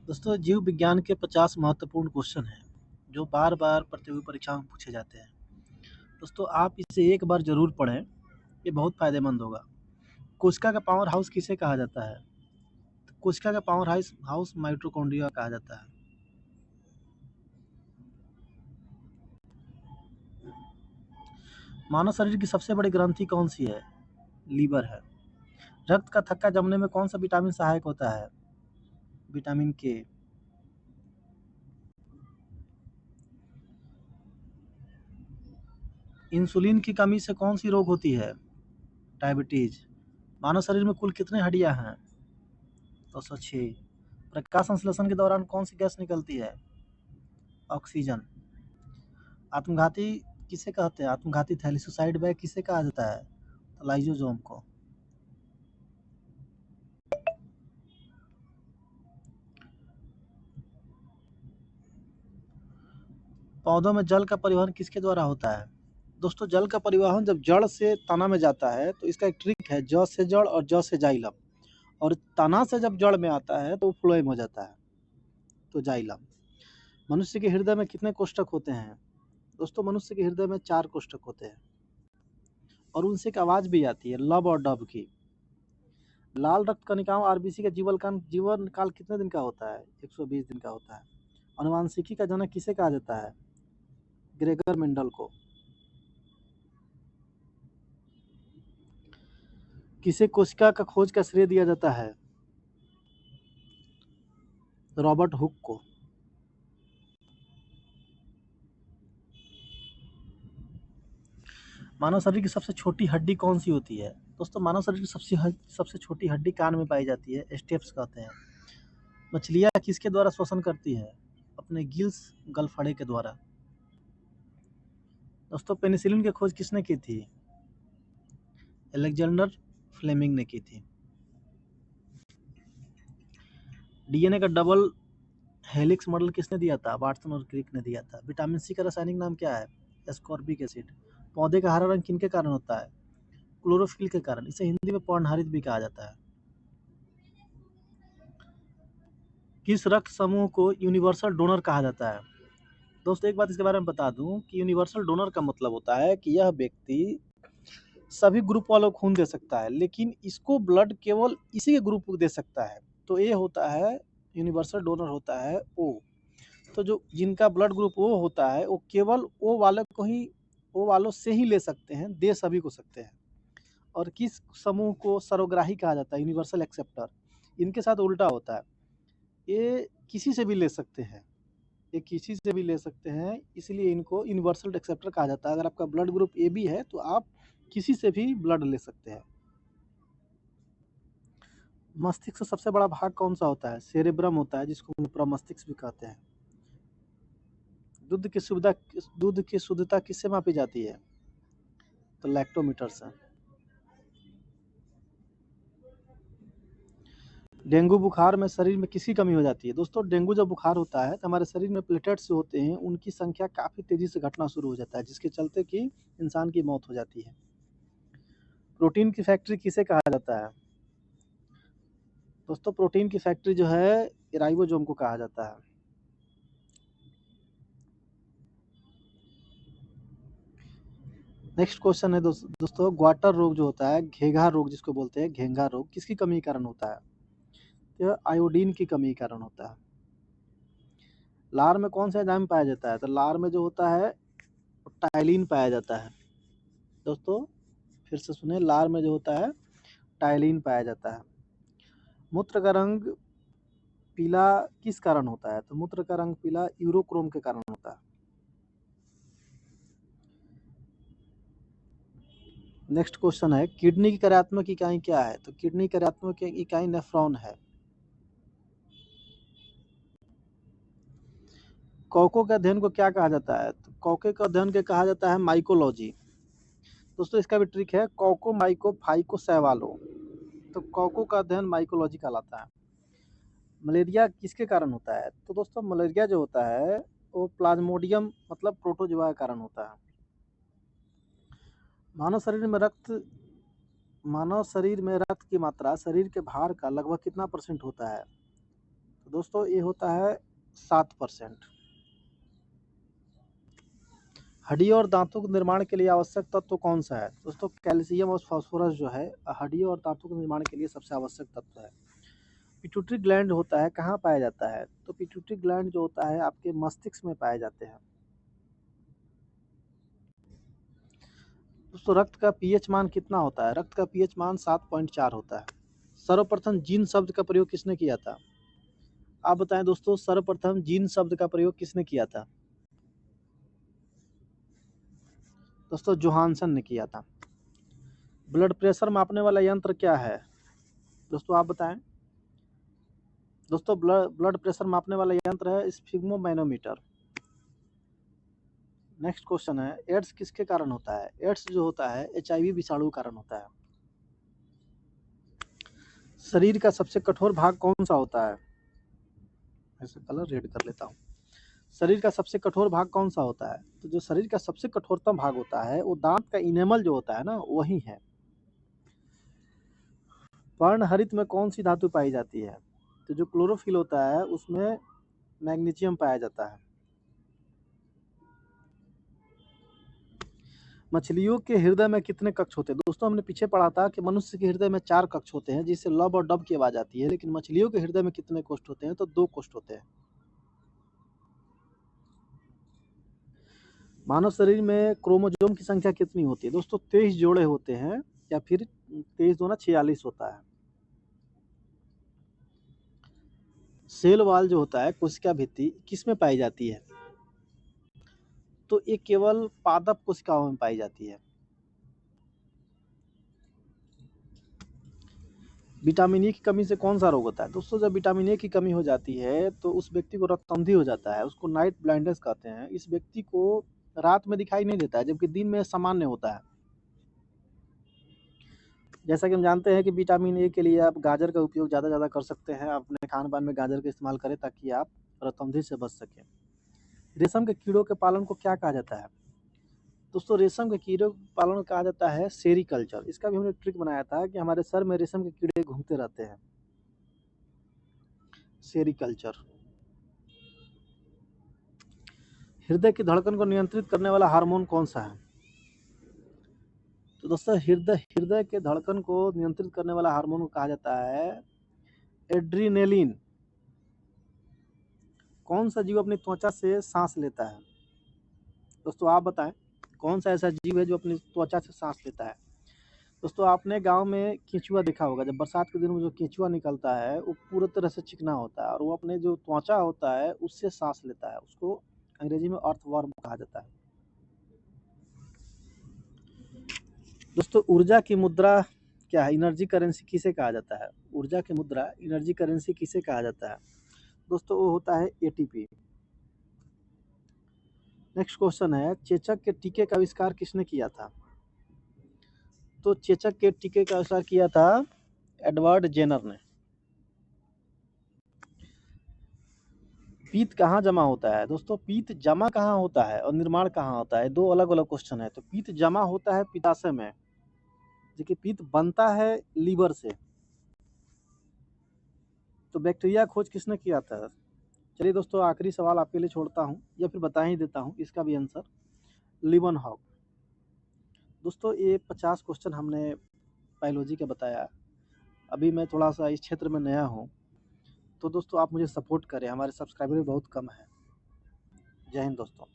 दोस्तों जीव विज्ञान के 50 महत्वपूर्ण क्वेश्चन हैं जो बार बार प्रतियोगी परीक्षा में पूछे जाते हैं। दोस्तों आप इसे एक बार जरूर पढ़ें, ये बहुत फायदेमंद होगा। कोशिका का पावर हाउस किसे कहा जाता है? तो कोशिका का पावर हाउस हाउस माइटोकॉन्ड्रिया कहा जाता है। मानव शरीर की सबसे बड़ी ग्रंथि कौन सी है? लीवर है। रक्त का थक्का जमने में कौन सा विटामिन सहायक होता है? विटामिन के। इंसुलिन की कमी से कौन सी रोग होती है? डायबिटीज। मानव शरीर में कुल कितने हड्डियां हैं? 206। प्रकाश संश्लेषण के दौरान कौन सी गैस निकलती है? ऑक्सीजन। आत्मघाती किसे कहते हैं? आत्मघाती थैलीसोसाइड बैग किसे कहा जाता है? तो लाइजोजोम को। पौधों में जल का परिवहन किसके द्वारा होता है? दोस्तों जल का परिवहन जब जड़ से तना में जाता है तो इसका एक ट्रिक है, ज से जड़ और ज से जाइलम। और तना से जब जड़ में आता है तो वो फ्लोएम हो जाता है, तो जाइलम। मनुष्य के हृदय में कितने कोष्ठक होते हैं? दोस्तों मनुष्य के हृदय में 4 कोष्ठक होते हैं और उनसे एक आवाज भी आती है, लब और डब की। लाल रक्त कणिकाओं आरबीसी का जीवन काल कितने दिन का होता है? 120 दिन का होता है। अनुवांशिकी का जनक किसे कहा जाता है? ग्रेगर मेंडल को। किसे कोशिका का खोज का श्रेय दिया जाता है? रॉबर्ट हुक को। मानव शरीर की सबसे छोटी हड्डी कौन सी होती है? दोस्तों मानव शरीर की सबसे छोटी हड्डी कान में पाई जाती है, स्टेप्स कहते हैं। मछलियां किसके द्वारा श्वसन करती है? अपने गिल्स, गलफड़े के द्वारा। दोस्तों पेनिसिलिन की खोज किसने की थी? अलेक्जेंडर फ्लेमिंग ने की थी। डीएनए का डबल हेलिक्स मॉडल किसने दिया था? वाटसन और क्रिक ने दिया था। विटामिन सी का रासायनिक नाम क्या है? Ascorbic acid. पौधे का हरा रंग किनके कारण होता है? क्लोरोफिल के कारण। इसे हिंदी में पर्णहरित भी कहा जाता है। किस रक्त समूह को यूनिवर्सल डोनर कहा जाता है? दोस्तों एक बात इसके बारे में बता दूं कि यूनिवर्सल डोनर का मतलब होता है कि यह व्यक्ति सभी ग्रुप वालों को खून दे सकता है, लेकिन इसको ब्लड केवल इसी के ग्रुप को दे सकता है। तो ये होता है यूनिवर्सल डोनर, होता है ओ। तो जो जिनका ब्लड ग्रुप ओ होता है वो केवल ओ वाले को ही, ओ वालों से ही ले सकते हैं, दे सभी को सकते हैं। और किस समूह को सर्वग्राही कहा जाता है? Universal acceptor. इनके साथ उल्टा होता है, ये किसी से भी ले सकते हैं, ये किसी से भी ले सकते हैं, इसलिए इनको यूनिवर्सल एक्सेप्टर कहा जाता है। अगर आपका ब्लड ग्रुप ए बी है तो आप किसी से भी ब्लड ले सकते हैं। मस्तिष्क का सबसे बड़ा भाग कौन सा होता है? सेरेब्रम होता है, जिसको प्रमस्तिष्क भी कहते हैं। दूध की शुद्धता किससे मापी जाती है? तो लैक्टोमीटर से। डेंगू बुखार में शरीर में किसकी कमी हो जाती है? दोस्तों डेंगू जब बुखार होता है तो हमारे शरीर में प्लेटलेट्स जो होते हैं उनकी संख्या काफ़ी तेज़ी से घटना शुरू हो जाता है, जिसके चलते कि इंसान की मौत हो जाती है। प्रोटीन की फैक्ट्री किसे कहा जाता है? दोस्तों प्रोटीन की फैक्ट्री जो है राइबोसोम को कहा जाता है। नेक्स्ट क्वेश्चन है दोस्तों ग्वाटर रोग जो होता है, घेंघा रोग जिसको बोलते हैं, घेंघा रोग किसकी कमी के कारण होता है? यह आयोडीन की कमी के कारण होता है। लार में कौन सा एंजाइम पाया जाता है? तो लार में जो होता है टाइलिन पाया जाता है। दोस्तों फिर से सुने, लार में जो होता है टाइलिन पाया जाता है। मूत्र का रंग पीला किस कारण होता है? तो मूत्र का रंग पीला यूरोक्रोम के कारण होता है। नेक्स्ट क्वेश्चन है किडनी की कार्यात्मक इकाई क्या है? तो किडनी की कार्यात्मक इकाई नेफ्रॉन है। कौकों के अध्ययन को क्या कहा जाता है? तो कौके के अध्ययन के कहा जाता है माइकोलॉजी। दोस्तों इसका भी ट्रिक है, कौको माइको फाइको सैवालो। तो कौको का अध्ययन माइकोलॉजी कहलाता है। मलेरिया किसके कारण होता है? तो दोस्तों मलेरिया जो होता है वो प्लाज्मोडियम मतलब प्रोटोजोआ के कारण होता है। मानव शरीर में रक्त की मात्रा शरीर के भार का लगभग कितना % होता है? तो दोस्तों ये होता है 7%। हड्डियों और दांतों के निर्माण के लिए आवश्यक तत्व कौन सा है? दोस्तों कैल्शियम और फास्फोरस जो है हड्डियों और दांतों के निर्माण के लिए सबसे आवश्यक तत्व है। पिट्यूटरी ग्लैंड होता है कहाँ पाया जाता है? तो पिट्यूटरी ग्लैंड जो होता है आपके मस्तिष्क में पाए जाते हैं। दोस्तों रक्त का पीएच मान कितना होता है? रक्त का पीएच मान 7.4 होता है। सर्वप्रथम जीन शब्द का प्रयोग किसने किया था? आप बताएं दोस्तों, सर्वप्रथम जीन शब्द का प्रयोग किसने किया था? दोस्तों जोहानसन ने किया था। ब्लड प्रेशर मापने वाला यंत्र क्या है? दोस्तों आप बताएं। दोस्तों ब्लड प्रेशर मापने वाला यंत्र है स्फिग्मोमैनोमीटर। नेक्स्ट क्वेश्चन है, एड्स किसके कारण होता है? एड्स जो होता है एचआईवी विषाणु के कारण होता है। शरीर का सबसे कठोर भाग कौन सा होता है? ऐसे कलर रेड कर लेता हूँ। शरीर का सबसे कठोर भाग कौन सा होता है? तो जो शरीर का सबसे कठोरतम भाग होता है वो दांत का इनेमल जो होता है ना वही है। पर्णहरित में कौन सी धातु पाई जाती है? तो जो क्लोरोफिल होता है उसमें मैग्नीशियम पाया जाता है। मछलियों के हृदय में कितने कक्ष होते हैं? दोस्तों हमने पीछे पढ़ा था कि मनुष्य के हृदय में 4 कक्ष होते हैं जिससे लब और डब की आवाज आती है, लेकिन मछलियों के हृदय में कितने कोष्ठ होते हैं? तो 2 कोष्ठ होते हैं। मानव शरीर में क्रोमोसोम की संख्या कितनी होती है? दोस्तों 23 जोड़े होते हैं, या फिर 23 दूना 46 होता है। सेल वाल जो होता है कोशिका भित्ति किसमें पाई जाती है? तो ये केवल पादप कोशिकाओं में पाई जाती है। विटामिन ए की कमी से कौन सा रोग होता है? दोस्तों जब विटामिन ए की कमी हो जाती है तो उस व्यक्ति को रक्तअंधी हो जाता है, उसको नाइट ब्लाइंडनेस कहते हैं। इस व्यक्ति को रात में दिखाई नहीं देता है जबकि दिन में सामान्य होता है। जैसा कि हम जानते हैं कि विटामिन ए के लिए आप गाजर का उपयोग ज़्यादा ज़्यादा कर सकते हैं। आप अपने खान पान में गाजर का इस्तेमाल करें ताकि आप रक्तअंधी से बच सकें। रेशम के कीड़ों के पालन को क्या कहा जाता है? दोस्तों रेशम के कीड़ों के पालन को कहा जाता है सेरीकल्चर। इसका भी हमने ट्रिक बनाया था कि हमारे सर में रेशम के कीड़े घूमते रहते हैं। सेरीकल्चर। हृदय की धड़कन को नियंत्रित करने वाला हार्मोन कौन सा है? तो दोस्तों हृदय के धड़कन को नियंत्रित करने वाला हार्मोन को कहा जाता है एड्रीनेलिन। कौन सा जीव अपनी त्वचा से सांस लेता है? दोस्तों आप बताएं कौन सा ऐसा जीव है जो अपनी त्वचा से सांस लेता है? दोस्तों आपने गांव में केंचुआ देखा होगा, जब बरसात के दिनों में जो केंचुआ निकलता है वो पूरी तरह से चिकना होता है और वो अपने जो त्वचा होता है उससे सांस लेता है। उसको अंग्रेजी में अर्थवर्म कहा जाता है। दोस्तों ऊर्जा की मुद्रा क्या है? एनर्जी करेंसी किसे कहा जाता है? ऊर्जा की मुद्रा एनर्जी करेंसी किसे कहा जाता है? दोस्तों वो होता है एटीपी। नेक्स्ट क्वेश्चन है, चेचक के टीके का आविष्कार किसने किया था? तो चेचक के टीके का आविष्कार किया था एडवर्ड जेनर ने। पीत कहाँ जमा होता है? दोस्तों पीत जमा कहाँ होता है और निर्माण कहाँ होता है? दो अलग अलग क्वेश्चन है। तो पीत जमा होता है पित्ताशय में, जबकि पीत बनता है लीवर से। तो बैक्टीरिया खोज किसने किया था? चलिए दोस्तों आखिरी सवाल आपके लिए छोड़ता हूँ या फिर बता ही देता हूँ इसका भी आंसर, लीवनहॉक। दोस्तों ये 50 क्वेश्चन हमने बायोलॉजी का बताया। अभी मैं थोड़ा सा इस क्षेत्र में नया हूँ, तो दोस्तों आप मुझे सपोर्ट करें, हमारे सब्सक्राइबर भी बहुत कम है। जय हिंद दोस्तों।